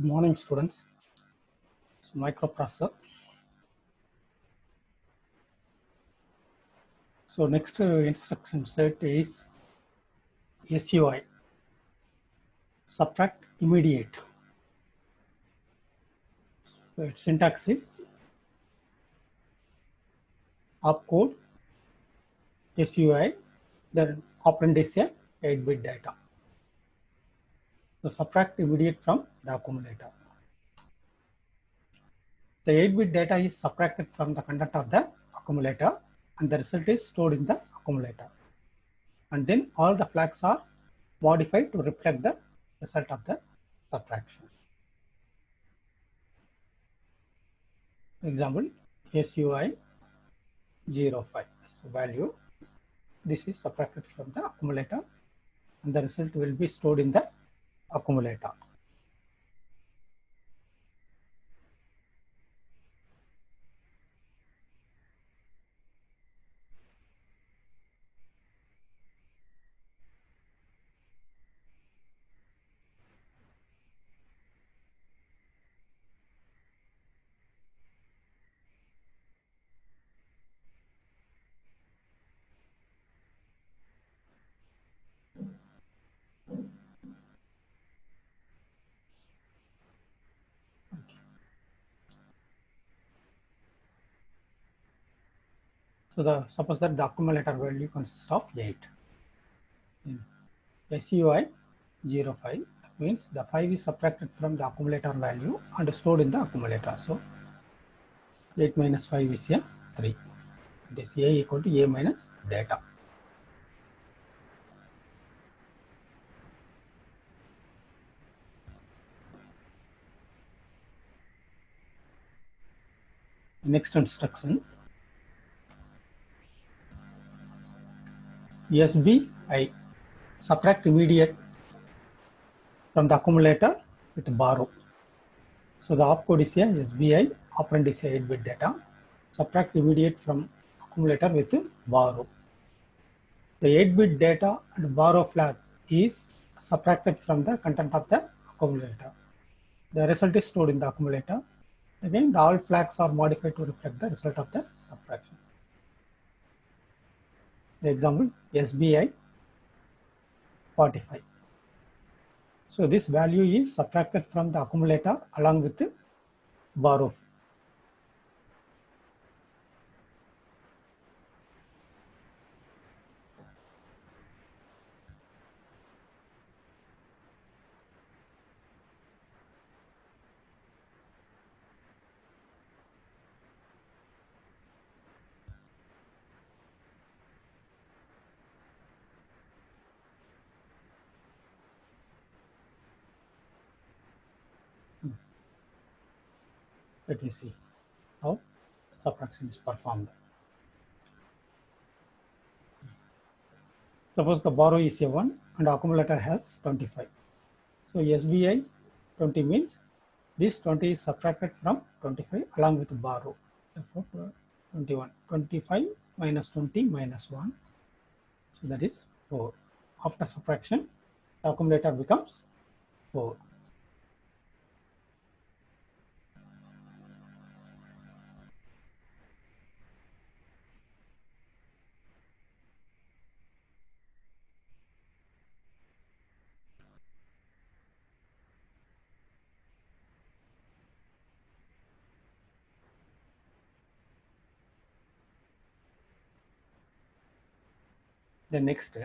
Good morning, students. So, microprocessor. So, next instruction set is SUI, subtract immediate. So, its syntax is opcode SUI, then operand is a 8-bit data. So, subtract immediate from the accumulator. The 8-bit data is subtracted from the content of the accumulator and the result is stored in the accumulator. And then all the flags are modified to reflect the result of the subtraction. Example, SUI 05. So value, this is subtracted from the accumulator and the result will be stored in the accumulator. So suppose that the accumulator value consists of 8. SUI 05 means the 5 is subtracted from the accumulator value and stored in the accumulator. So 8 minus 5 is a 3. It is A equal to A minus data. Next instruction, SBI, subtract immediate from the accumulator with borrow. So the opcode is a SBI, operand is a 8-bit data. Subtract immediate from accumulator with borrow. The 8-bit data and borrow flag is subtracted from the content of the accumulator. The result is stored in the accumulator. Again, the all flags are modified to reflect the result of the subtraction. The example, SBI 45. So this value is subtracted from the accumulator along with the borrow. Let me see how subtraction is performed. Suppose the borrow is a 1 and accumulator has 25. So SBI 20 means this 20 is subtracted from 25 along with borrow. Therefore 21. 25 minus 20 minus 1. So that is 4. After subtraction, the accumulator becomes 4. The next,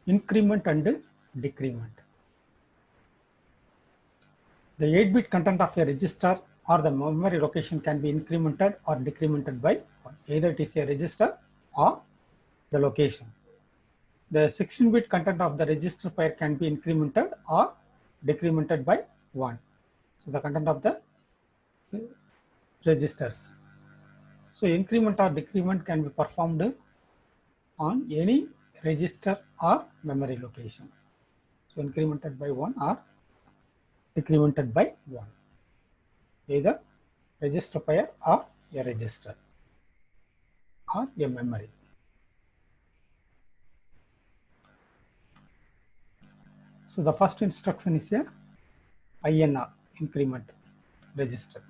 increment and decrement. The 8-bit content of a register or the memory location can be incremented or decremented by 1. Either it is a register or the location. The 16-bit content of the register pair can be incremented or decremented by 1. So the content of the registers. So increment or decrement can be performed on any register or memory location. So incremented by 1 or decremented by 1. Either register pair or a register or a memory. So the first instruction is a INR increment register.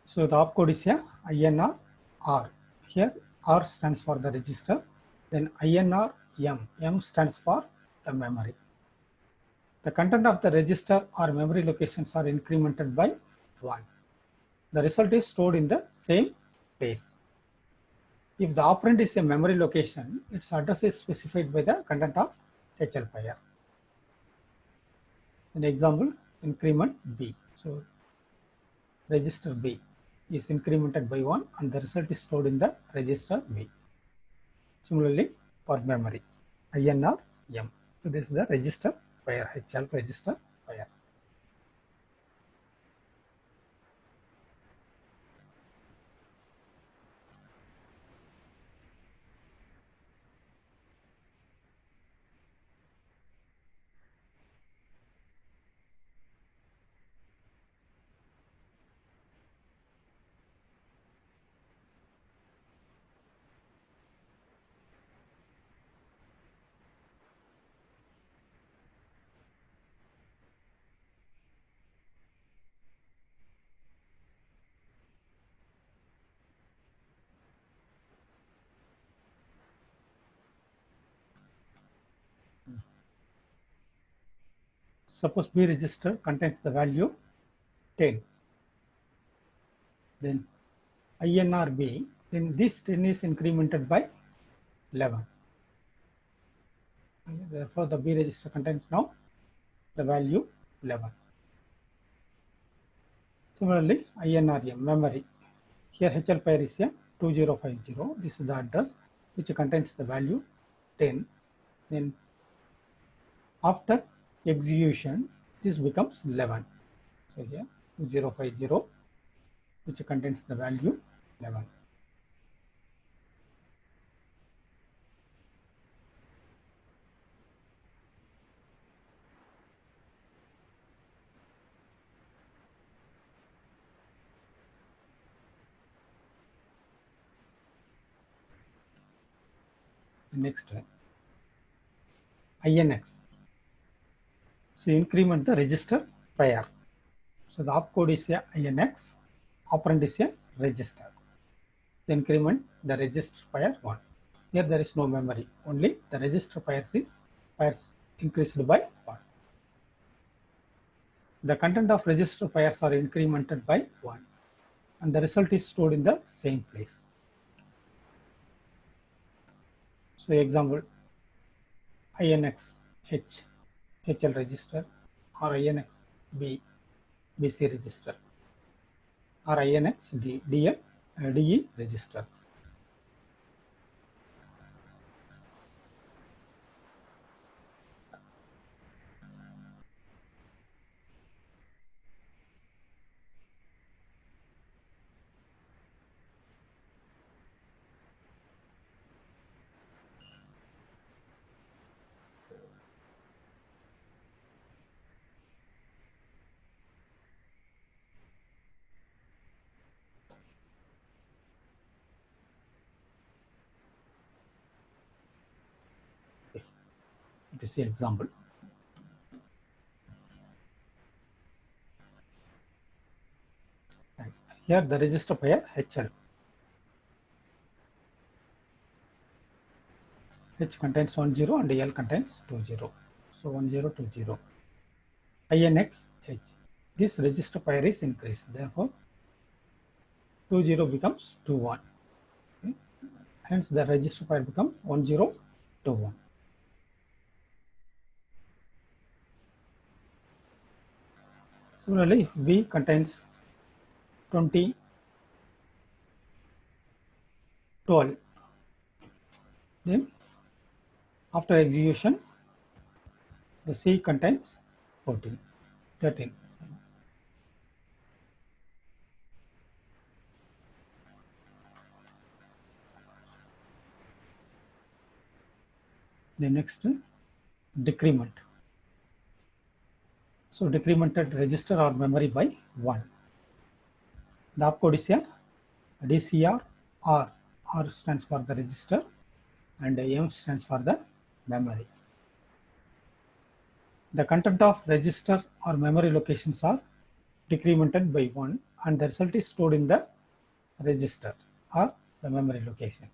So the opcode is a INR R. Here R stands for the register, then INR M. M stands for the memory. The content of the register or memory locations are incremented by 1. The result is stored in the same place. If the operand is a memory location, its address is specified by the content of HL pair. An example, increment B. So register B is incremented by 1 and the result is stored in the register B. Similarly, for memory, INR M. So this is the register pair, HL register pair. Suppose B register contains the value 10. Then INR B, then this 10 is incremented by 11. And therefore, the B register contains now the value 11. Similarly, INRM memory. Here HL pair is a 2050. This is the address which contains the value 10. Then after execution, this becomes 11. So here 2050, which contains the value 11. Next, INX. So increment the register pair. So the opcode is a INX, operand is a register. The increment the register pair 1. Here there is no memory, only the register pairs increased by 1. The content of register pairs are incremented by 1 and the result is stored in the same place. So example, INX H, HL register, or INX B, BC register, or INX D, DL, DE register. It is an example. And here the register pair HL. H contains 10 and L contains 20. So 1020. INX H. This register pair is increased. Therefore, 20 becomes 21. Okay. Hence the register pair becomes 1021. Similarly, if B contains 20, 12, then after execution, the C contains 14, 13. The next, decrement. So decremented register or memory by 1. The opcode is a DCR R. R stands for the register and M stands for the memory. The content of register or memory locations are decremented by 1 and the result is stored in the register or the memory location.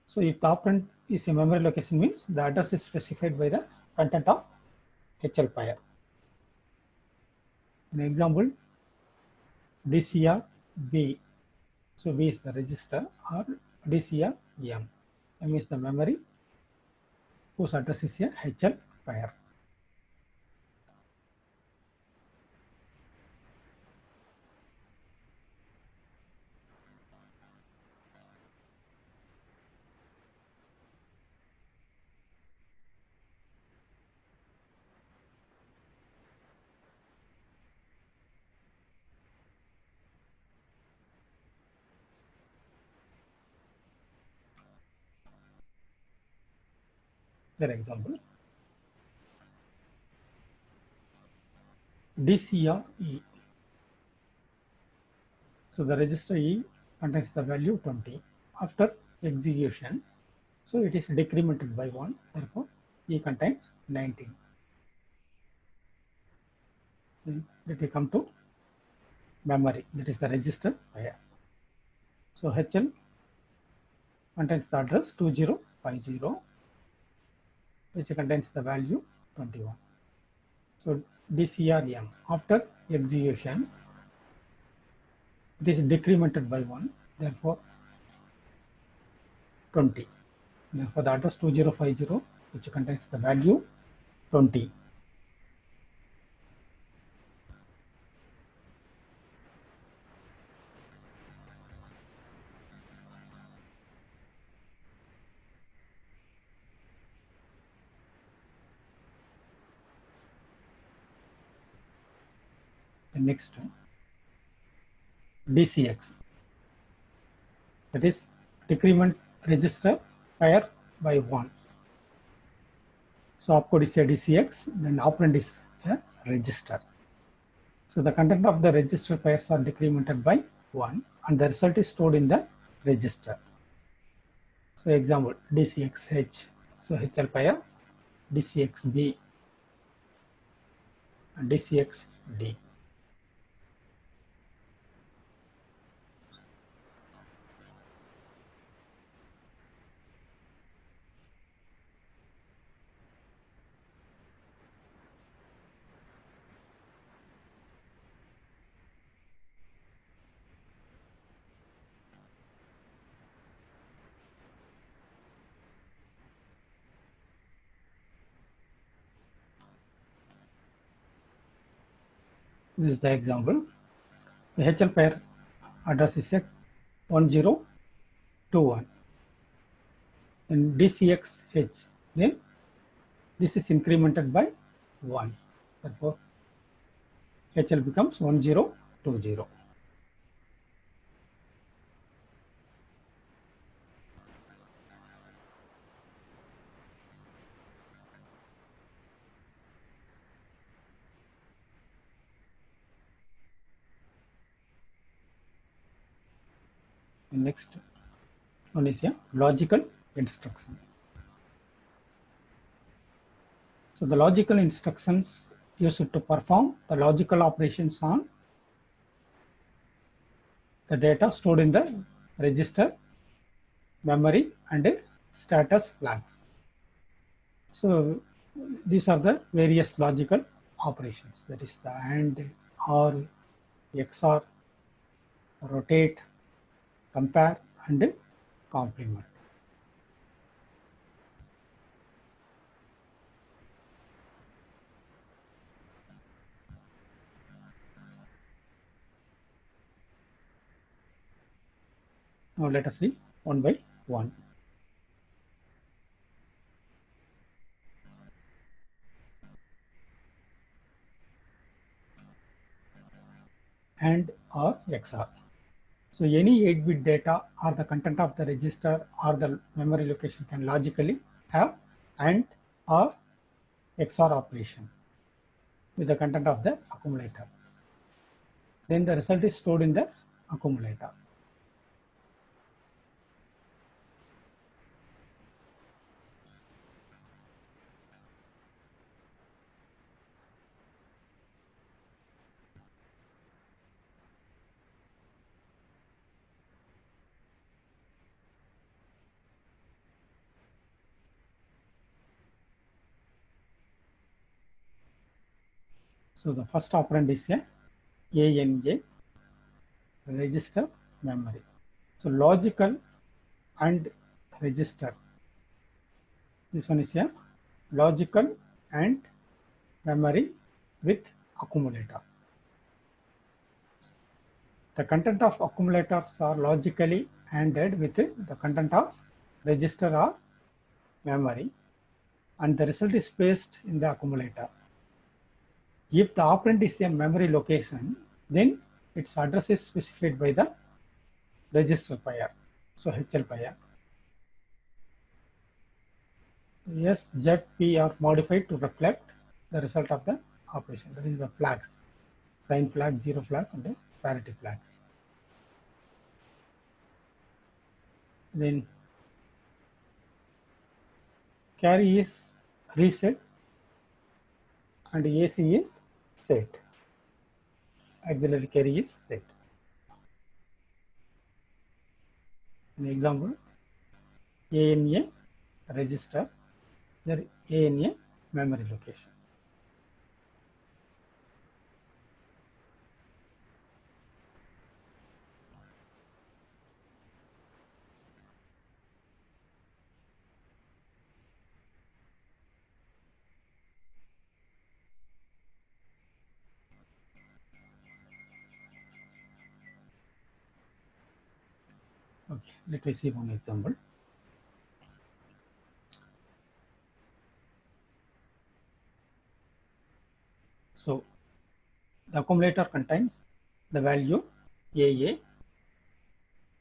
So if the operand is a memory location means the address is specified by the content of HL pair. An example, DCR B. So B is the register or DCR M. M is the memory whose address is a HL pair. For example, DCR E. So the register E contains the value 20. After execution, so it is decremented by 1, therefore E contains 19. Then let me come to memory, that is the register pair. So HL contains the address 2050, which contains the value 21. So DCRM, after execution, it is decremented by 1, therefore 20. Therefore the address 2050, which contains the value 20. The next DCX, that is decrement register pair by 1. So opcode is a DCX, then operand is a register. So the content of the register pairs are decremented by 1 and the result is stored in the register. So example, DCXH, so HL pair, DCXB and DCXD. This is the example. The HL pair address is a 1021 and DCXH, then this is incremented by 1. Therefore, HL becomes 1020. Next one is a logical instruction. So the logical instructions used to perform the logical operations on the data stored in the register, memory and status flags. So these are the various logical operations, that is the AND, OR, XOR, rotate, compare and complement. Now let us see one by one. AND or XOR. So any 8-bit data or the content of the register or the memory location can logically have AND or XOR operation with the content of the accumulator. Then the result is stored in the accumulator. So the first operand is a ANA, register memory. So logical and register. This one is a logical and memory with accumulator. The content of accumulators are logically ANDed with the content of register or memory, and the result is placed in the accumulator. If the operand is a memory location, then its address is specified by the register pair, so HL pair. S, Z, P are modified to reflect the result of the operation. That is the flags, sign flag, zero flag, and the parity flags. Then carry is reset and AC is set. Auxiliary carry is set. An example, ANA register, there ANA memory location. Okay, let me see one example. So the accumulator contains the value AA,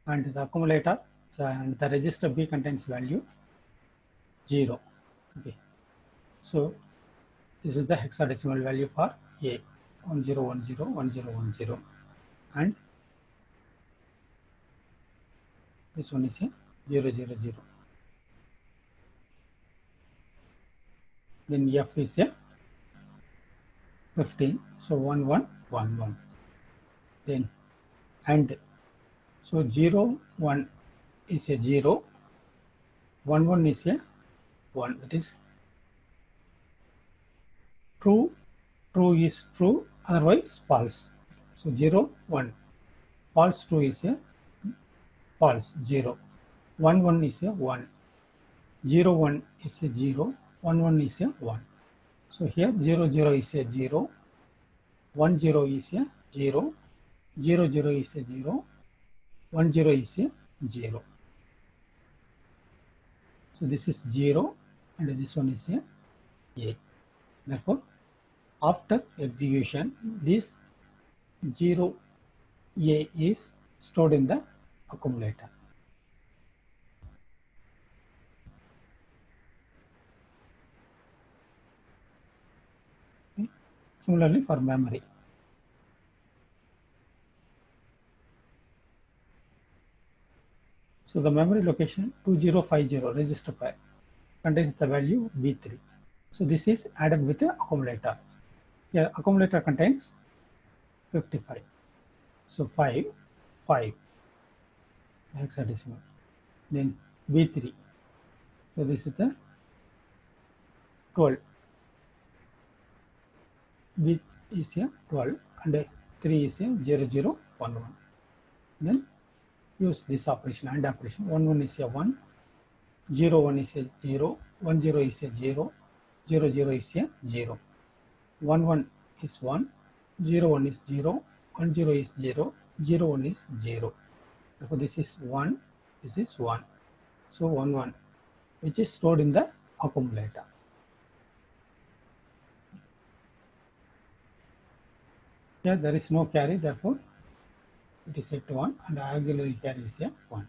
and the accumulator and the register B contains value 0. Okay, so this is the hexadecimal value for A, 1010 1010, and this one is a 000. Then F is a 15, so 1111. Then and so 0 1 is a 0, 11 is a 1. That is true, true is true, otherwise false. So 0 1, false true is a false 0, 1 1 is a 1, 0 1 is a 0, 1 1 is a 1. So here 0 0 is a 0, 1 0 is a 0, 0 0 is a 0, 1 0 is a 0. So this is 0 and this one is a. Therefore, after execution, this 0 A is stored in the accumulator. Okay. Similarly for memory. So the memory location 2050 register pair contains the value B3. So this is added with the accumulator. Here accumulator contains 55. So 5, 5 hexadecimal. Then B3. So this is the 12. B is a 12 and 3 is a 0011. Then use this operation and operation. 11 is a 1, 01 is a 0, 10 is a 0, 00 is a 0, 11 is 1, 01 is 0, 10 is 0, 01 is 0. Therefore, this is 1, this is 1. So 11, which is stored in the accumulator. Here there is no carry, therefore it is set to 1 and auxiliary carry is a 1.